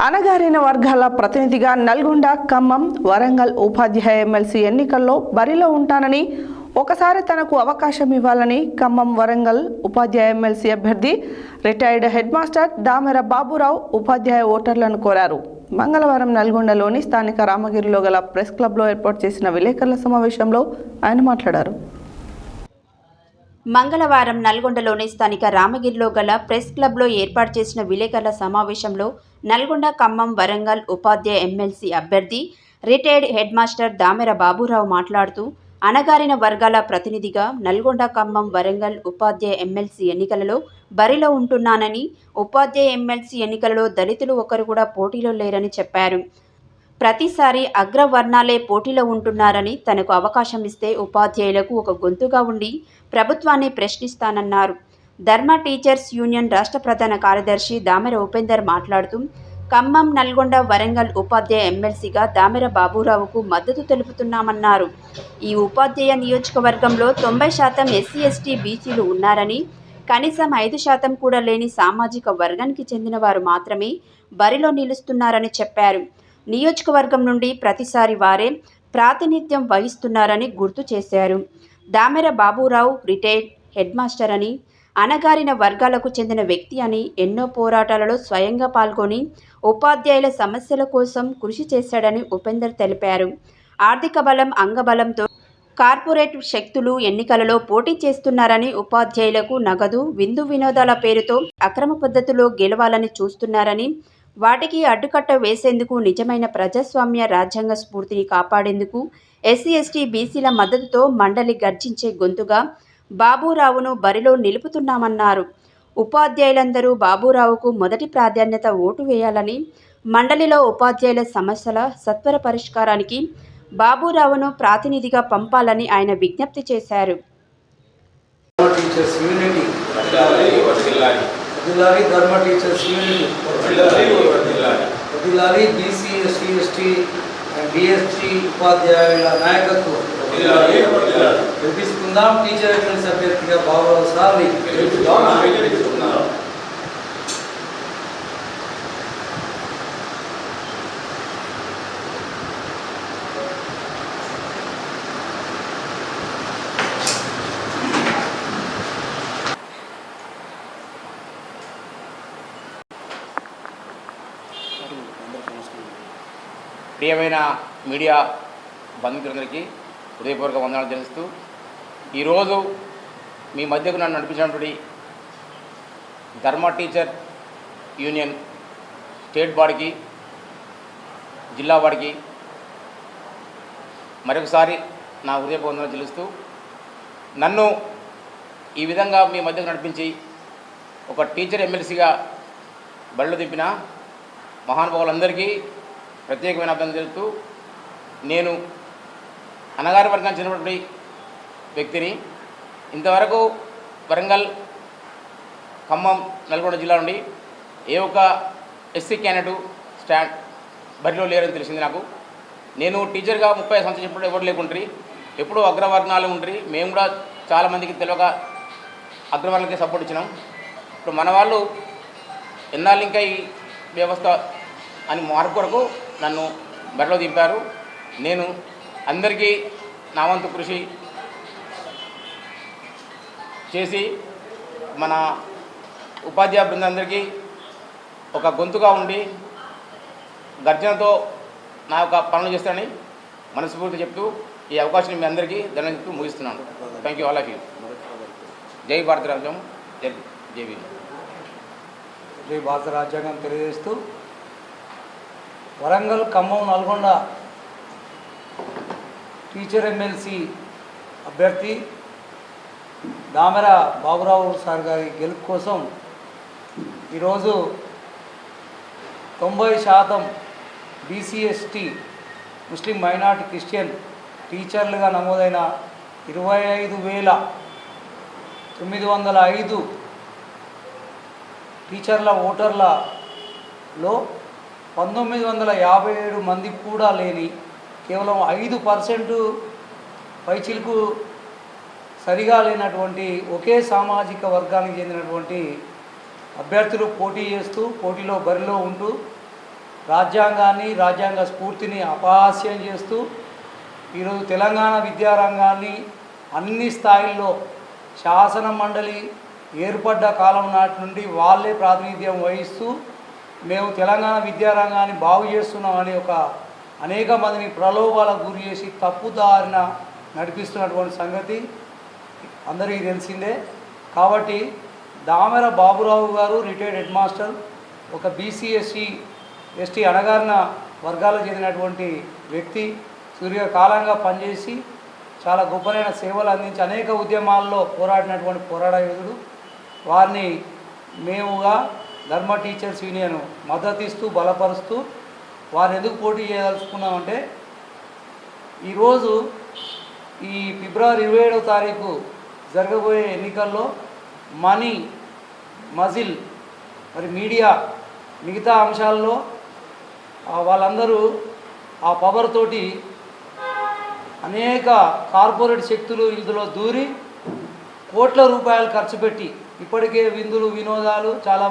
అణగారిన వర్గాల ప్రతినిధిగా నల్గొండ, ఖమ్మం, వరంగల్ ఉపాధ్యాయ ఎమ్మెల్సీ ఎన్నికల్లో బరిలో ఉంటానని, ఒకసారి తనకు అవకాశం ఇవ్వాలని ఖమ్మం, వరంగల్ ఉపాధ్యాయ ఎమ్మెల్సీ అభ్యర్థి retired head master Damera Baburao ఉపాధ్యాయ ఓటర్లను కోరారు. మంగళవారం నల్గొండలోని స్థానిక రామగిరిలో గల ప్రెస్ క్లబ్లో ఏర్పాటు చేసిన విలేకరుల సమావేశంలో ఆయన మాట్లాడారు. మంగళవారం నల్గొండలోని స్థానిక రామగిరిలో గల ప్రెస్ క్లబ్లో ఏర్పాటు చేసిన విలేకరుల సమావేశంలో నల్గొండ, ఖమ్మం, వరంగల్ ఉపాధ్యాయ ఎమ్మెల్సీ అభ్యర్థి retired head master Damera Baburao మాట్లాడుతూ, అణగారిన వర్గాల ప్రతినిధిగా నల్గొండ, ఖమ్మం, వరంగల్ ఉపాధ్యాయ ఎమ్మెల్సీ ఎన్నికలలో బరిలో ఉంటున్నానని, ఉపాధ్యాయ ఎమ్మెల్సీ ఎన్నికలలో దళితులు ఒకరు కూడా పోటీలో లేరని చెప్పారు. ప్రతిసారి అగ్రవర్ణాలే పోటీలో ఉంటున్నారని, తనకు అవకాశం ఇస్తే ఉపాధ్యాయులకు ఒక గొంతుగా ఉండి ప్రభుత్వాన్ని ప్రశ్నిస్తానన్నారు. ధర్మ టీచర్స్ యూనియన్ రాష్ట్ర ప్రధాన కార్యదర్శి దామెర ఉపేందర్ మాట్లాడుతూ, ఖమ్మం, నల్గొండ, వరంగల్ ఉపాధ్యాయ ఎమ్మెల్సీగా దామెర బాబురావుకు మద్దతు తెలుపుతున్నామన్నారు. ఈ ఉపాధ్యాయ నియోజకవర్గంలో 90% ఎస్సీ, ఎస్టీ, బీసీలు ఉన్నారని, కనీసం 5% కూడా లేని సామాజిక వర్గానికి చెందిన వారు మాత్రమే బరిలో నిలుస్తున్నారని చెప్పారు. నియోజకవర్గం నుండి ప్రతిసారి వారే ప్రాతినిధ్యం వహిస్తున్నారని గుర్తు చేశారు. Damera Baburao retired head master అని, అణగారిన వర్గాలకు చెందిన వ్యక్తి అని, ఎన్నో పోరాటాలలో స్వయంగా పాల్గొని ఉపాధ్యాయుల సమస్యల కోసం కృషి చేశాడని ఉపేందర్ తెలిపారు. ఆర్థిక బలం, అంగబలంతో కార్పొరేట్ శక్తులు ఎన్నికలలో పోటీ చేస్తున్నారని, ఉపాధ్యాయులకు నగదు, విందు వినోదాల పేరుతో అక్రమ పద్ధతిలో గెలవాలని చూస్తున్నారని, వాటికి అడ్డుకట్ట వేసేందుకు నిజమైన ప్రజాస్వామ్య రాజ్యాంగ స్ఫూర్తిని కాపాడేందుకు ఎస్సీ, ఎస్టీ, బీసీల మద్దతుతో మండలి గర్జించే గొంతుగా బాబురావును బరిలో నిలుపుతున్నామన్నారు. ఉపాధ్యాయులందరూ బాబురావుకు మొదటి ప్రాధాన్యత ఓటు వేయాలని, మండలిలో ఉపాధ్యాయుల సమస్యల సత్వర పరిష్కారానికి బాబురావును ప్రాతినిధిగా పంపాలని ఆయన విజ్ఞప్తి చేశారు. ఉపాధ్యాయుల నాయకత్వం గెలిపిస్తున్నాం. టీచర్ ఎమ్మెల్సీ అభ్యర్థిగా బాబురావు సార్ని గెలిపిస్తున్నాం. ప్రియమైన మీడియా బంధువులందరికీ హృదయపూర్వక వందనాలు తెలుస్తూ, ఈరోజు మీ మధ్యకు నన్ను నడిపించినటువంటి ధర్మ టీచర్ యూనియన్ స్టేట్ బాడీకి, జిల్లా బాడీకి మరొకసారి నా హృదయపూర్వక వందనాలు తెలుస్తూ, నన్ను ఈ విధంగా మీ మధ్యకు నడిపించి ఒక టీచర్ ఎమ్మెల్సీగా బళ్ళు దింపిన మహానుభావులందరికీ ప్రత్యేకమైన అభినందనలు తెలుపుతూ, నేను అణగారి వర్గానికి చెందినటువంటి వ్యక్తిని. ఇంతవరకు వరంగల్, ఖమ్మం, నల్గొండ జిల్లా నుండి ఏ ఒక్క ఎస్సీ క్యాండిడేట్ బరిలో లేరని తెలిసింది నాకు. నేను టీచర్గా 30 సంవత్సరాలు ఎప్పుడు ఎవరు లేకుంటారు, ఎప్పుడూ అగ్రవర్ణాలు ఉంటారు. మేము కూడా చాలామందికి తెలియక అగ్రవర్ణాలకి సపోర్ట్ ఇచ్చినాం. ఇప్పుడు మన వాళ్ళు ఎన్నాళ్ళు ఇంకా ఈ వ్యవస్థ అని మార్పు కొరకు నన్ను బరిలో దింపారు. నేను అందరికీ నా వంతు కృషి చేసి మన ఉపాధ్యాయ బృందందరికీ ఒక గొంతుగా ఉండి గర్జనతో నా యొక్క పనులు చేస్తానని మనస్ఫూర్తి చెప్తూ ఈ అవకాశం మీ అందరికీ ధన్యవాదాలు చెప్తూ ముగిస్తున్నాను. Thank you all of you. జై భారత రాజ్యం, జై భీమ్. జై భారత రాజ్యాంగం తెలియజేస్తూ, వరంగల్, ఖమ్మం, నల్గొండ టీచర్ ఎమ్మెల్సీ అభ్యర్థి దామెర బాబురావు సార్ గారి గెలుపు కోసం ఈరోజు 90% బీసీ, ఎస్టీ, ముస్లిం, మైనార్టీ, క్రిస్టియన్ టీచర్లుగా నమోదైన 25,905 టీచర్ల ఓటర్లలో 1957 మంది కూడా లేని కేవలం 5% పైచిలకు సరిగా లేనటువంటి ఒకే సామాజిక వర్గానికి చెందినటువంటి అభ్యర్థులు పోటీ చేస్తూ, పోటీలో బరిలో ఉంటూ రాజ్యాంగాన్ని, రాజ్యాంగ స్ఫూర్తిని అపహాస్యం చేస్తూ ఈరోజు తెలంగాణ విద్యారంగాన్ని అన్ని స్థాయిల్లో శాసన మండలి ఏర్పడ్డ కాలం నాటి నుండి వాళ్ళే ప్రాతినిధ్యం వహిస్తూ మేము తెలంగాణ విద్యారంగాన్ని బాగు చేస్తున్నామని అనేక మందిని ప్రలోభాలకు గురి చేసి తప్పుదారిన నడిపిస్తున్నటువంటి సంగతి అందరికీ తెలిసిందే. కాబట్టి దామెర బాబురావు గారు రిటైర్డ్ హెడ్ మాస్టర్, ఒక బీసీ ఎస్టీ అణగారిన వర్గాలకు చెందినటువంటి వ్యక్తి, సుదీర్ఘకాలంగా పనిచేసి చాలా గొప్పనైన సేవలు అందించి అనేక ఉద్యమాల్లో పోరాడినటువంటి పోరాట యోధుడు. వారిని మేముగా ధర్మ టీచర్స్ యూనియన్ మద్దతు ఇస్తూ బలపరుస్తూ వారిని ఎందుకు పోటీ చేయదలుచుకున్నామంటే, ఈరోజు ఈ ఫిబ్రవరి 27వ తారీఖు జరగబోయే ఎన్నికల్లో మనీ, మజిల్, మరి మీడియా, మిగతా అంశాల్లో వాళ్ళందరూ ఆ పవర్ తోటి అనేక కార్పొరేట్ శక్తులు ఇందులో దూరి కోట్ల రూపాయలు ఖర్చు పెట్టి ఇప్పటికే విందులు వినోదాలు చాలా